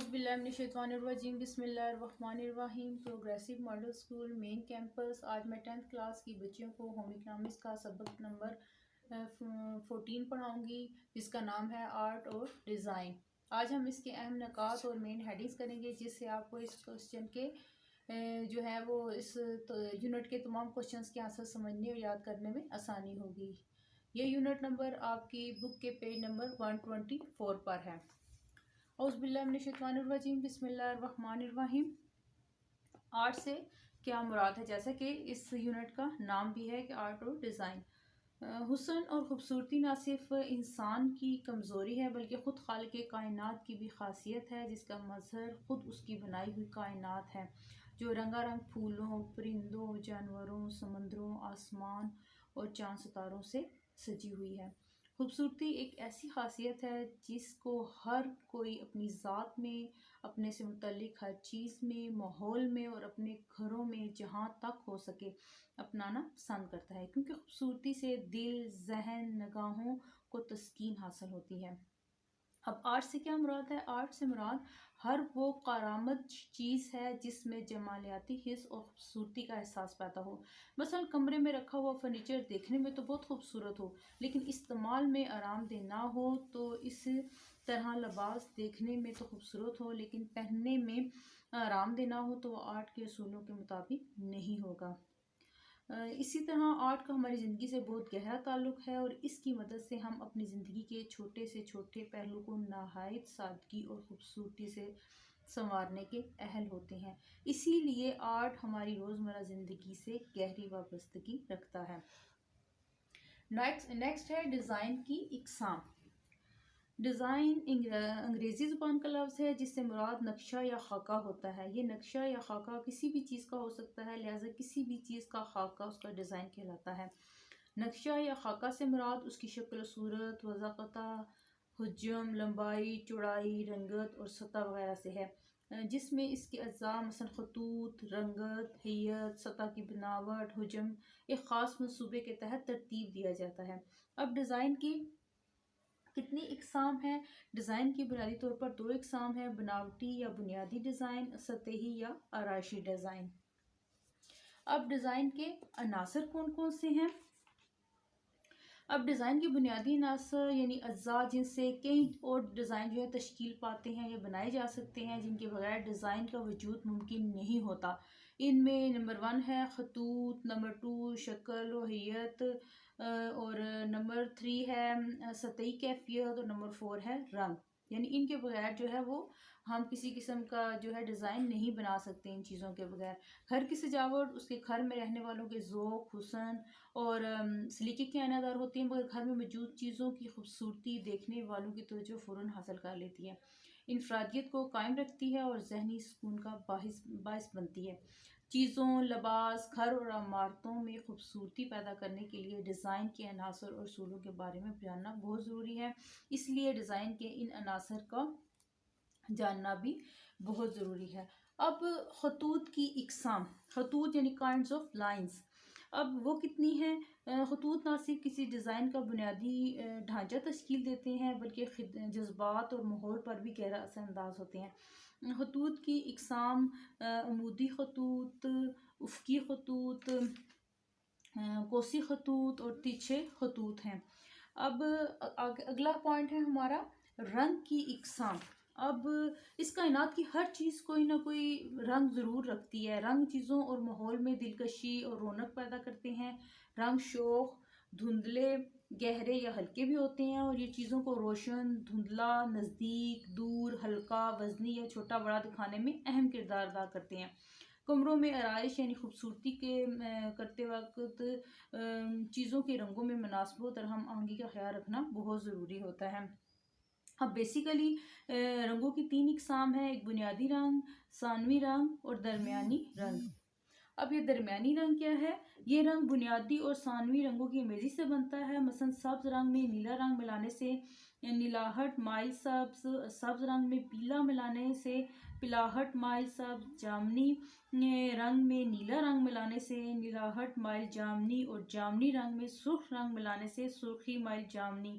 اعوذ باللہ من الشیطان الرجیم بسم اللہ الرحمن الرحیم پروگریسو ماڈل اسکول مین کیمپس۔ آج میں 10th کلاس کی بچیوں کو ہوم اکنامکس کا سبق نمبر 14 پڑھاؤں گی، جس کا نام ہے آرٹ اور ڈیزائن۔ آج ہم اس کے اہم نکات اور مین ہیڈنگز کریں گے، جس سے آپ کو اس کوشچن کے جو ہے وہ اس یونٹ کے تمام کوشچنس کے آنسر سمجھنے اور یاد کرنے میں آسانی ہوگی۔ یہ یونٹ نمبر آپ کی بک کے پیج نمبر 124 پر ہے۔ اعوذ باللہ من الشیطان الرجیم بسم اللہ الرحمن الرحیم۔ آرٹ سے کیا مراد ہے؟ جیسا کہ اس یونٹ کا نام بھی ہے کہ آرٹ اور ڈیزائن۔ حسن اور خوبصورتی نہ صرف انسان کی کمزوری ہے بلکہ خود خالق کائنات کی بھی خاصیت ہے، جس کا مظہر خود اس کی بنائی ہوئی کائنات ہے، جو رنگا رنگ پھولوں، پرندوں، جانوروں، سمندروں، آسمان اور چاند ستاروں سے سجی ہوئی ہے۔ خوبصورتی ایک ایسی خاصیت ہے جس کو ہر کوئی اپنی ذات میں، اپنے سے متعلق ہر چیز میں، ماحول میں اور اپنے گھروں میں جہاں تک ہو سکے اپنانا پسند کرتا ہے، کیونکہ خوبصورتی سے دل، ذہن، نگاہوں کو تسکین حاصل ہوتی ہے۔ اب آرٹ سے کیا مراد ہے؟ آرٹ سے مراد ہر وہ کارآمد چیز ہے جس میں جمالیاتی حس اور خوبصورتی کا احساس پیدا ہو۔ مثلا کمرے میں رکھا ہوا فرنیچر دیکھنے میں تو بہت خوبصورت ہو، لیکن استعمال میں آرام دہ نہ ہو، تو اس طرح لباس دیکھنے میں تو خوبصورت ہو لیکن پہننے میں آرام دہ نہ ہو تو وہ آرٹ کے اصولوں کے مطابق نہیں ہوگا۔ اسی طرح آرٹ کا ہماری زندگی سے بہت گہرا تعلق ہے، اور اس کی مدد سے ہم اپنی زندگی کے چھوٹے سے چھوٹے پہلو کو نہایت سادگی اور خوبصورتی سے سنوارنے کے اہل ہوتے ہیں۔ اسی لیے آرٹ ہماری روزمرہ زندگی سے گہری وابستگی رکھتا ہے۔ نیکسٹ ہے ڈیزائن کی اقسام۔ ڈیزائن انگریزی زبان کا لفظ ہے جس سے مراد نقشہ یا خاکہ ہوتا ہے۔ یہ نقشہ یا خاکہ کسی بھی چیز کا ہو سکتا ہے، لہذا کسی بھی چیز کا خاکہ اس کا ڈیزائن کہلاتا ہے۔ نقشہ یا خاکہ سے مراد اس کی شکل و صورت، وضاحت، حجم، لمبائی، چوڑائی، رنگت اور سطح وغیرہ سے ہے، جس میں اس کے اجزاء مثلا خطوط، رنگت، ہیئت، سطح کی بناوٹ، حجم ایک خاص منصوبے کے تحت ترتیب دیا جاتا ہے۔ اب ڈیزائن کی کتنی اقسام ہیں؟ ڈیزائن کی بنیادی طور پر 2 اقسام ہیں: بناوٹی یا بنیادی ڈیزائن، سطحی یا آرائشی ڈیزائن۔ اب ڈیزائن کے عناصر کون کون سے ہیں؟ اب ڈیزائن کے بنیادی عناصر یعنی اجزاء جن سے کئی اور ڈیزائن جو ہے تشکیل پاتے ہیں یا بنائے جا سکتے ہیں، جن کے بغیر ڈیزائن کا وجود ممکن نہیں ہوتا۔ ان میں نمبر 1 ہے خطوط، نمبر 2 شکل و ہیئت، اور نمبر 3 ہے سطحی کیفیت، اور نمبر 4 ہے رنگ۔ یعنی ان کے بغیر جو ہے وہ ہم کسی قسم کا جو ہے ڈیزائن نہیں بنا سکتے ان چیزوں کے بغیر۔ گھر کی سجاوٹ اس کے گھر میں رہنے والوں کے ذوق، حسن اور سلیقے کے اعانہ دار ہوتی ہیں، مگر گھر میں موجود چیزوں کی خوبصورتی دیکھنے والوں کی توجہ فوراً حاصل کر لیتی ہے، انفرادیت کو قائم رکھتی ہے اور ذہنی سکون کا باعث بنتی ہے۔ چیزوں، لباس، گھر اور عمارتوں میں خوبصورتی پیدا کرنے کے لیے ڈیزائن کے عناصر اور اصولوں کے بارے میں جاننا بہت ضروری ہے، اس لیے ڈیزائن کے ان عناصر کا جاننا بھی بہت ضروری ہے۔ اب خطوط کی اقسام، خطوط یعنی کائنڈز آف لائنز۔ اب وہ کتنی ہیں؟ خطوط نہ صرف کسی ڈیزائن کا بنیادی ڈھانچہ تشکیل دیتے ہیں بلکہ جذبات اور ماحول پر بھی گہرا اثر انداز ہوتے ہیں۔ خطوط کی اقسام عمودی خطوط، افقی خطوط، قوسی خطوط اور تیرچھے خطوط ہیں۔ اب اگلا پوائنٹ ہے ہمارا رنگ کی اقسام۔ اب اس کائنات کی ہر چیز کوئی نہ کوئی رنگ ضرور رکھتی ہے۔ رنگ چیزوں اور ماحول میں دلکشی اور رونق پیدا کرتے ہیں۔ رنگ شوخ، دھندلے، گہرے یا ہلکے بھی ہوتے ہیں، اور یہ چیزوں کو روشن، دھندلا، نزدیک، دور، ہلکا، وزنی یا چھوٹا بڑا دکھانے میں اہم کردار ادا کرتے ہیں۔ کمروں میں آرائش یعنی خوبصورتی کے کرتے وقت چیزوں کے رنگوں میں مناسبت اور ہم آہنگی کا خیال رکھنا بہت ضروری ہوتا ہے۔ اب بیسیکلی رنگوں کی 3 اقسام ہیں: ایک بنیادی رنگ، ثانوی رنگ اور درمیانی رنگ۔ اب یہ درمیانی رنگ کیا ہے؟ یہ رنگ بنیادی اور ثانوی رنگوں کی میزی سے بنتا ہے۔ مثلا سبز رنگ میں نیلا رنگ ملانے سے نیلاہٹ مائل سبز، سبز رنگ میں پیلا ملانے سے پیلاہٹ مائل سبز، جامنی رنگ میں نیلا رنگ ملانے سے نیلاہٹ مائل جامنی، اور جامنی رنگ میں سرخ رنگ ملانے سے سرخی مائل جامنی۔